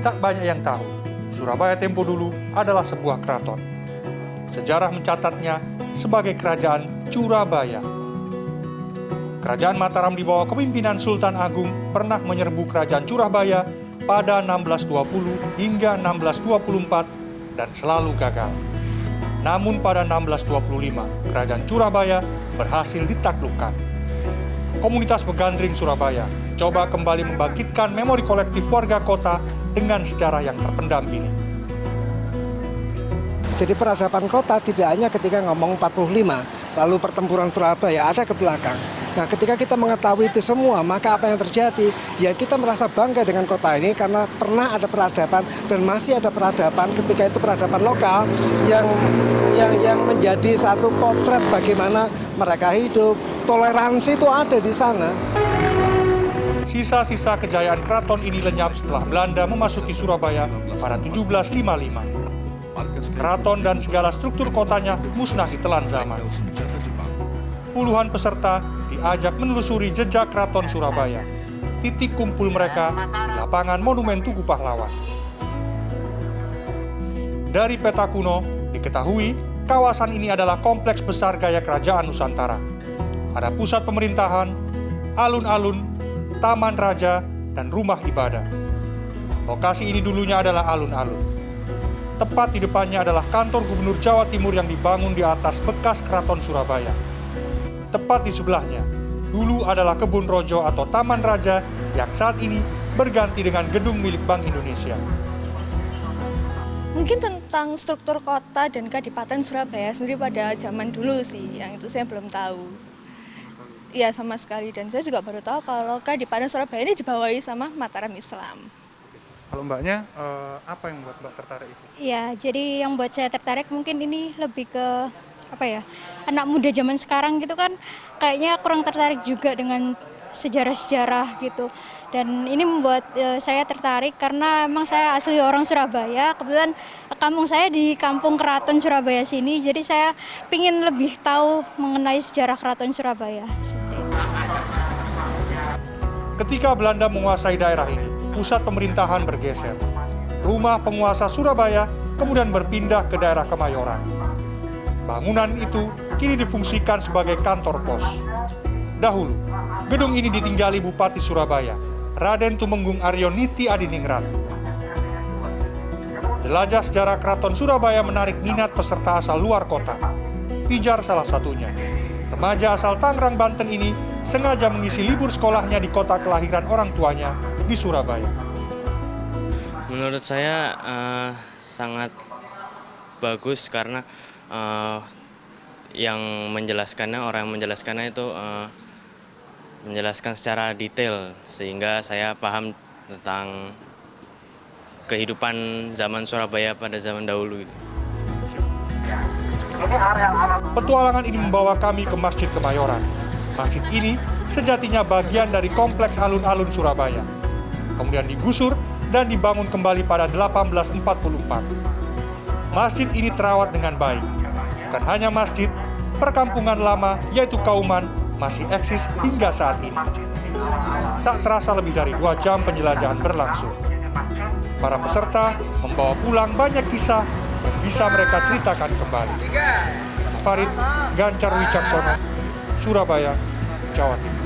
Tak banyak yang tahu, Surabaya tempo dulu adalah sebuah keraton. Sejarah mencatatnya sebagai kerajaan Curabaya. Kerajaan Mataram di bawah kepemimpinan Sultan Agung pernah menyerbu kerajaan Curabaya pada 1620 hingga 1624 dan selalu gagal. Namun pada 1625, kerajaan Curabaya berhasil ditaklukkan. Komunitas Begandring Surabaya coba kembali membangkitkan memori kolektif warga kota dengan sejarah yang terpendam ini. Jadi peradaban kota tidak hanya ketika ngomong 45, lalu pertempuran Surabaya ada ke belakang. Nah, ketika kita mengetahui itu semua, maka apa yang terjadi? Ya kita merasa bangga dengan kota ini karena pernah ada peradaban dan masih ada peradaban ketika itu peradaban lokal yang menjadi satu potret bagaimana mereka hidup. Toleransi itu ada di sana. Sisa-sisa kejayaan keraton ini lenyap setelah Belanda memasuki Surabaya pada 1755. Keraton dan segala struktur kotanya musnah ditelan zaman. Puluhan peserta diajak menelusuri jejak keraton Surabaya. Titik kumpul mereka di lapangan Monumen Tugu Pahlawan. Dari peta kuno, diketahui kawasan ini adalah kompleks besar gaya kerajaan Nusantara. Ada pusat pemerintahan, alun-alun, taman raja, dan rumah ibadah. Lokasi ini dulunya adalah alun-alun. Tepat di depannya adalah kantor Gubernur Jawa Timur yang dibangun di atas bekas keraton Surabaya. Tepat di sebelahnya, dulu adalah Kebun Rojo atau Taman Raja yang saat ini berganti dengan gedung milik Bank Indonesia. Mungkin tentang struktur kota dan Kadipaten Surabaya sendiri pada zaman dulu sih, yang itu saya belum tahu. Iya sama sekali, dan saya juga baru tahu kalau Kadipaten Surabaya ini dibawahi sama Mataram Islam. Kalau mbaknya, apa yang membuat mbak tertarik itu? Ya, jadi yang buat saya tertarik mungkin ini lebih ke anak muda zaman sekarang gitu kan kayaknya kurang tertarik juga dengan sejarah-sejarah gitu. Dan ini membuat saya tertarik karena emang saya asli orang Surabaya. Kebetulan kampung saya di Kampung Keraton Surabaya sini, jadi saya ingin lebih tahu mengenai sejarah Keraton Surabaya. Ketika Belanda menguasai daerah ini, pusat pemerintahan bergeser. Rumah penguasa Surabaya kemudian berpindah ke daerah Kemayoran. Bangunan itu kini difungsikan sebagai kantor pos. Dahulu, gedung ini ditinggali Bupati Surabaya, Raden Tumenggung Aryoniti Adiningrat. Jelajah sejarah Keraton Surabaya menarik minat peserta asal luar kota. Pijar salah satunya. Remaja asal Tangerang, Banten ini sengaja mengisi libur sekolahnya di kota kelahiran orang tuanya di Surabaya. Menurut saya sangat bagus karena yang menjelaskannya, orang yang menjelaskannya itu menjelaskan secara detail sehingga saya paham tentang kehidupan zaman Surabaya pada zaman dahulu. Petualangan ini membawa kami ke Masjid Kemayoran. Masjid ini sejatinya bagian dari kompleks alun-alun Surabaya. Kemudian digusur dan dibangun kembali pada 1844. Masjid ini terawat dengan baik. Bukan hanya masjid, perkampungan lama yaitu Kauman masih eksis hingga saat ini. Tak terasa lebih dari 2 jam penjelajahan berlangsung. Para peserta membawa pulang banyak kisah yang bisa mereka ceritakan kembali. Farid Gancar Wicaksono, Surabaya, Jawa Timur.